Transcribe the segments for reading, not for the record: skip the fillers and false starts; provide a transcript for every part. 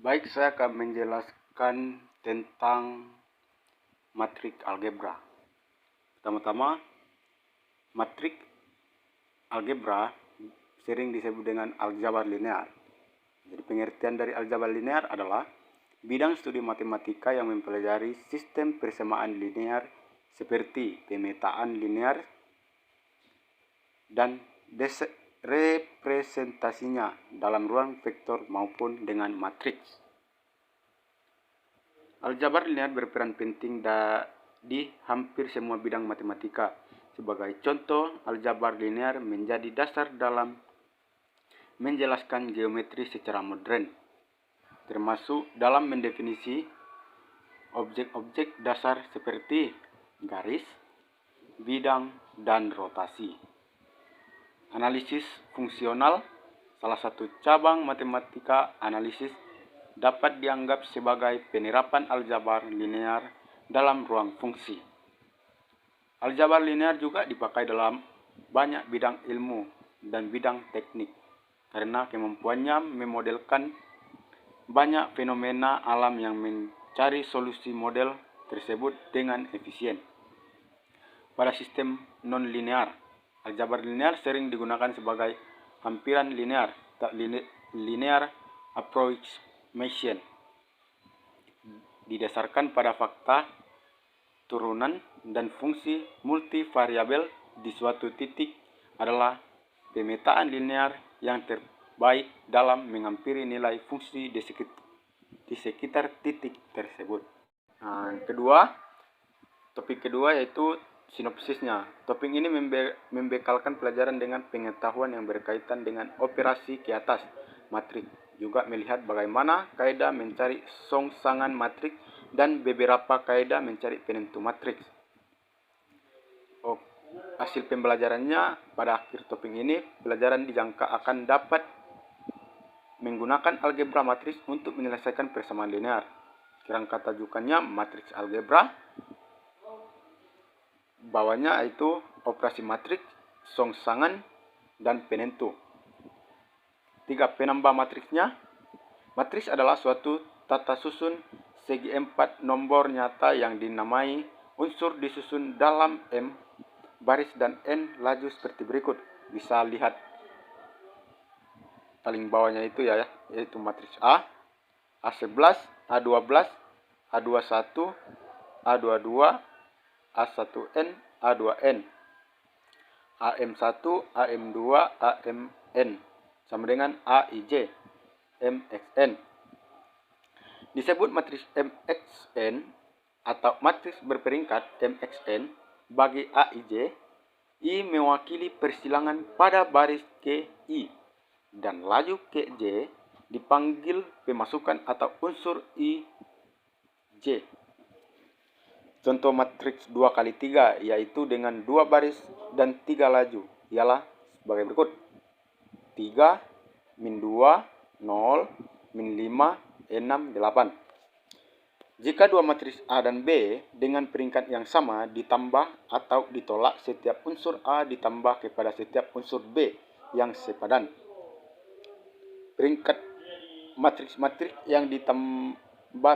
Baik, saya akan menjelaskan tentang matrik algebra. Pertama-tama, matrik algebra sering disebut dengan aljabar linear. Jadi pengertian dari aljabar linear adalah bidang studi matematika yang mempelajari sistem persamaan linear seperti pemetaan linear dan representasinya dalam ruang vektor maupun dengan matriks. Aljabar linear berperan penting di hampir semua bidang matematika. Sebagai contoh, aljabar linear menjadi dasar dalam menjelaskan geometri secara modern, termasuk dalam mendefinisi objek-objek dasar seperti garis, bidang, dan rotasi. Analisis fungsional, salah satu cabang matematika analisis, dapat dianggap sebagai penerapan aljabar linear dalam ruang fungsi. Aljabar linear juga dipakai dalam banyak bidang ilmu dan bidang teknik karena kemampuannya memodelkan banyak fenomena alam yang mencari solusi model tersebut dengan efisien. Pada sistem non-linear, aljabar linear sering digunakan sebagai hampiran linear, linear approximation, didasarkan pada fakta turunan dan fungsi multivariabel di suatu titik adalah pemetaan linear yang terbaik dalam menghampiri nilai fungsi di sekitar titik tersebut. Topik kedua yaitu sinopsisnya. Topik ini membekalkan pelajaran dengan pengetahuan yang berkaitan dengan operasi ke atas matrik. Juga melihat bagaimana kaidah mencari songsangan matrik dan beberapa kaidah mencari penentu matriks. Hasil pembelajarannya pada akhir topik ini, pelajaran dijangka akan dapat menggunakan algebra matriks untuk menyelesaikan persamaan linear. Kerangka tajukannya matriks algebra. Bawahnya yaitu operasi matriks, songsangan, dan penentu. 3. Penambah matriksnya. Matriks adalah suatu tata susun segi 4 nomor nyata yang dinamai unsur disusun dalam M baris dan N laju seperti berikut. Bisa lihat paling bawahnya itu yaitu matriks A, A11, A12, A21, A22, A1N, A2N, AM1, AM2, AMN, sama dengan AIJ, MXN. Disebut matriks MXN atau matriks berperingkat MXN bagi AIJ, I mewakili persilangan pada baris ke I, dan laju ke J dipanggil pemasukan atau unsur IJ. Contoh matriks 2x3 yaitu dengan 2 baris dan 3 laju ialah sebagai berikut. 3, min 2, 0, min 5, 6, 8. Jika dua matriks A dan B dengan peringkat yang sama ditambah atau ditolak setiap unsur A ditambah kepada setiap unsur B yang sepadan. Peringkat matriks-matriks yang ditambah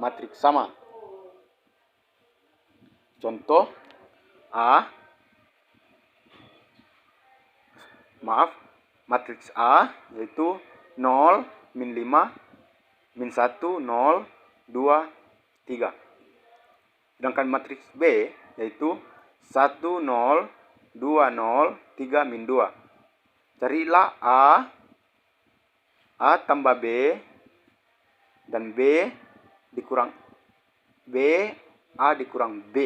matriks sama. Contoh matriks A yaitu 0, min 5, min 1, 0, 2, 3. Sedangkan matriks B yaitu 1, 0, 2, 0, 3, min 2. Carilah A tambah B dan A dikurang B.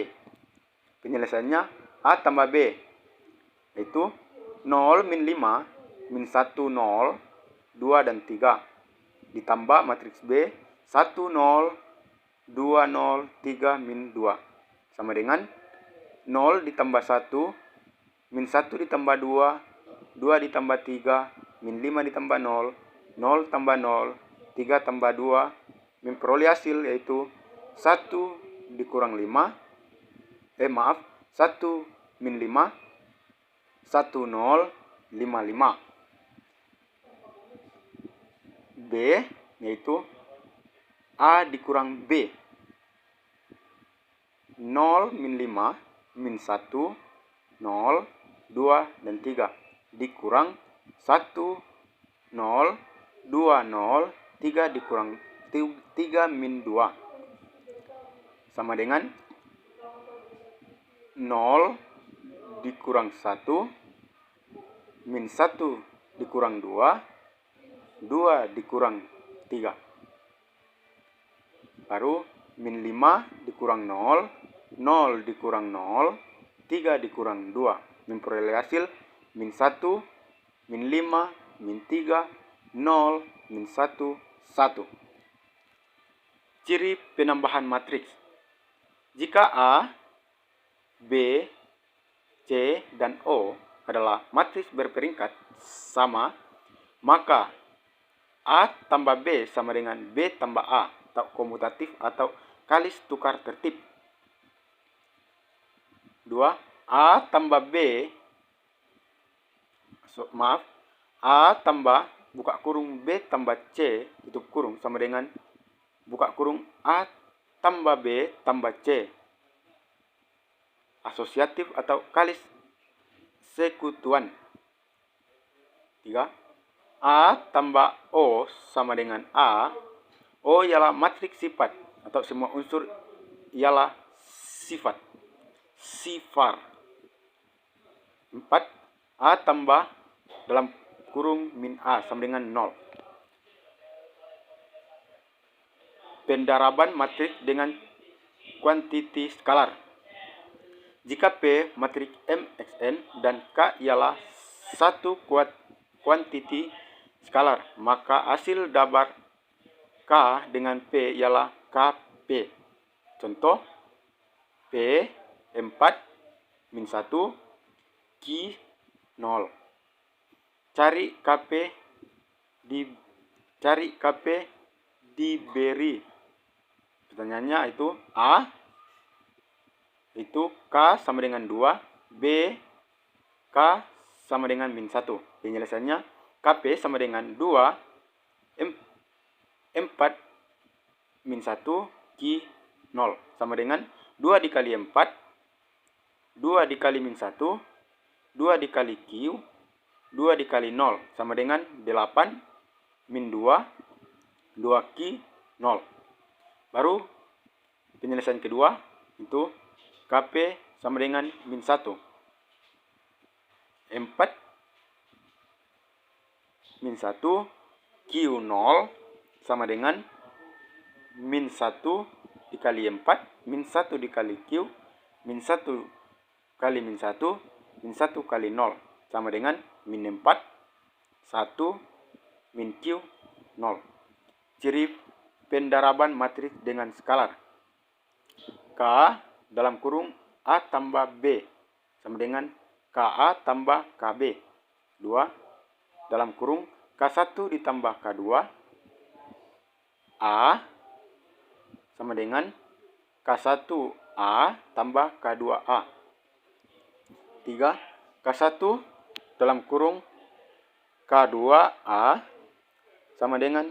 Penyelesaiannya A tambah B yaitu 0, min 5, min 1, 0, 2, dan 3. Ditambah matriks B 1, 0, 2, 0, 3, min 2. Sama dengan 0 ditambah 1, min 1 ditambah 2, 2 ditambah 3, min 5 ditambah 0, 0 tambah 0, 3 tambah 2, memperoleh hasil yaitu 1 dikurang 1 min 5, 1, 0, 5, 5. B yaitu A dikurang B. 0 min 5 min 1, 0, 2, dan 3. Dikurang 1, 0, 2, 0, 3 dikurang 3 min 2. Sama dengan 0 dikurang 1, min 1 dikurang 2, 2 dikurang 3. Baru min 5 dikurang 0, 0 dikurang 0, 3 dikurang 2. Memperoleh hasil min 1, min 5, min 3, 0, min 1, 1. Ciri penambahan matriks. Jika A, B, C, dan O adalah matriks berperingkat sama, maka A tambah B sama dengan B tambah A, atau komutatif atau kalis tukar tertib. 2. A tambah B, A tambah buka kurung B tambah C tutup kurung sama dengan buka kurung A tambah B tambah C. Asosiatif atau kalis sekutuan. 3. A tambah O sama dengan A. O ialah matriks sifat atau semua unsur ialah sifat. Sifar. 4. A tambah dalam kurung min A sama dengan 0. Pendaraban matriks dengan kuantiti skalar. Jika P matriks MXN dan K ialah satu kuantiti skalar, maka hasil dabar K dengan P ialah KP. Contoh, P 4 min 1 Q 0. Cari KP diberi. Pertanyaannya itu A itu K sama dengan 2, B K sama dengan min 1. Penjelasannya KP sama dengan 2 4 min 1 Q 0 sama dengan 2 dikali 4, 2 dikali min 1, 2 dikali Q, 2 dikali 0 sama dengan 8 min 2, 2 Q 0. Baru penyelesaian kedua itu KP sama dengan min 1. 4 min 1 Q 0 sama dengan min 1 dikali 4, min 1 dikali Q, min 1 kali min 1, min 1 kali 0 sama dengan min 4, 1, min Q 0. Ciri pendaraban matriks dengan skalar. K dalam kurung A tambah B sama dengan KA tambah KB. 2. Dalam kurung K1 ditambah K2 A sama dengan K1A tambah K2A. 3. K1 dalam kurung K2A sama dengan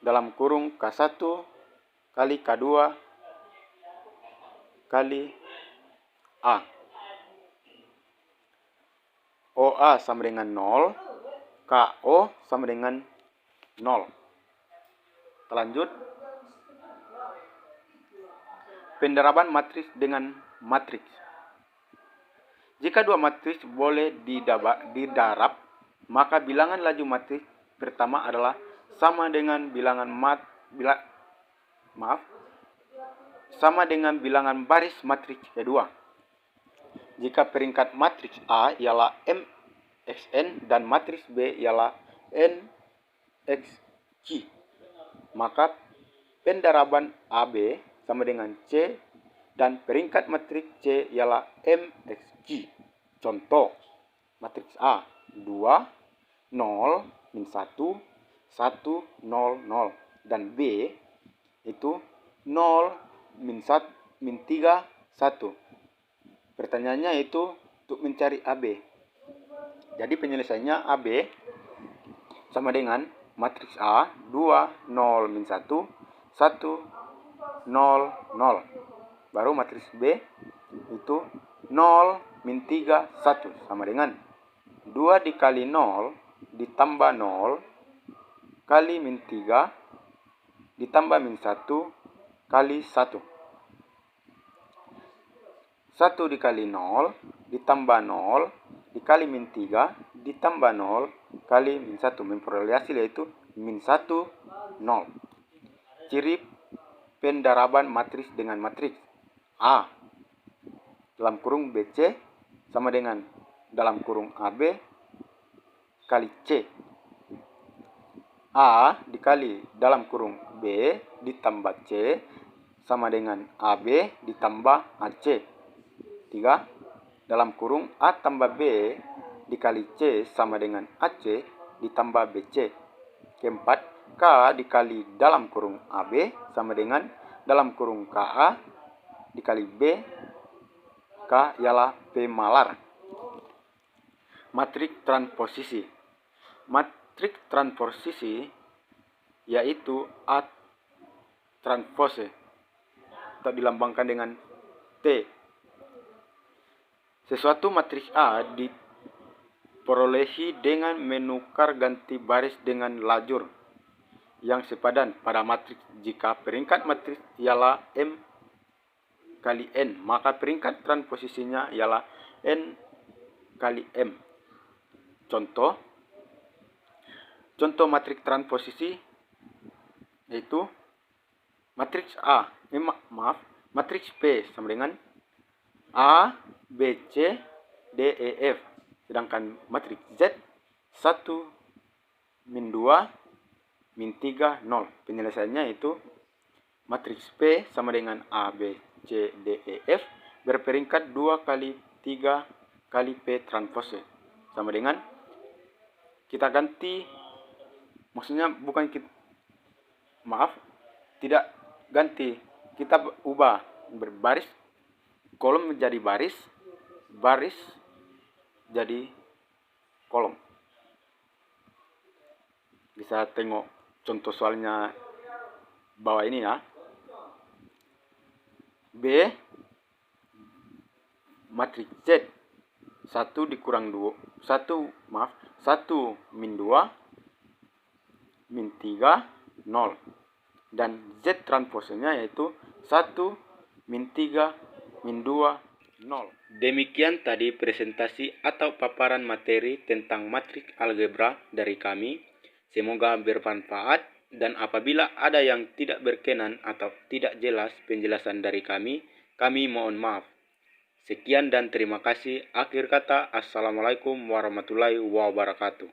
dalam kurung K1 kali K2 kali A. OA sama dengan 0, KO sama dengan 0. Lanjut. Pendaraban matriks dengan matriks. Jika dua matriks boleh didarab, maka bilangan laju matriks pertama adalah sama dengan bilangan baris matriks kedua. Jika peringkat matriks A ialah MXN dan matriks B ialah NXQ, maka pendaraban AB sama dengan C dan peringkat matriks C ialah MXQ. Contoh, matriks A 2, 0, min 1, 1, 0, 0. Dan B itu 0, min 1, min 3, 1. Pertanyaannya itu untuk mencari AB. Jadi penyelesaiannya AB sama dengan matriks A 2, 0, min 1, 1, 1, 0, 0. Baru matriks B itu 0 min 3, 1 sama dengan 2 dikali 0 ditambah 0 kali min 3 ditambah min 1 kali 1. 1 dikali 0 ditambah 0 dikali min 3 ditambah 0 kali min 1. Memperoleh hasil yaitu min 1, 0. Ciri pendaraban matriks dengan matriks. A dalam kurung BC sama dengan dalam kurung AB kali C. A dikali dalam kurung B ditambah C sama dengan AB ditambah AC. 3. Dalam kurung A tambah B dikali C sama dengan AC ditambah BC. Keempat, K dikali dalam kurung AB sama dengan dalam kurung KA dikali B. K ialah P malar. Matriks transposisi. Matriks transposisi yaitu A transpose atau dilambangkan dengan T. Sesuatu matriks A diperolehi dengan menukar ganti baris dengan lajur yang sepadan pada matriks. Jika peringkat matriks ialah M kali N, maka peringkat transposisinya ialah N kali M. Contoh matriks transposisi yaitu matriks matriks P sama dengan A, B, C, D, E, F. Sedangkan matriks Z 1, min 2, min 3, 0. Penyelesaiannya itu matriks P sama dengan A, B, C, D, E, F berperingkat 2 kali 3 kali P transpose. Sama dengan kita ganti, maksudnya bukan kita, tidak ganti, kita ubah berbaris, kolom menjadi baris, baris jadi kolom. Bisa tengok contoh soalnya bawah ini ya. B matriks Z 1 dikurang 2 1 min 2 min 3 0 dan Z transposenya yaitu 1 min 3 min 2 0. Demikian tadi presentasi atau paparan materi tentang matriks algebra dari kami. Semoga bermanfaat, dan apabila ada yang tidak berkenan atau tidak jelas penjelasan dari kami mohon maaf. Sekian dan terima kasih. Akhir kata, Assalamualaikum warahmatullahi wabarakatuh.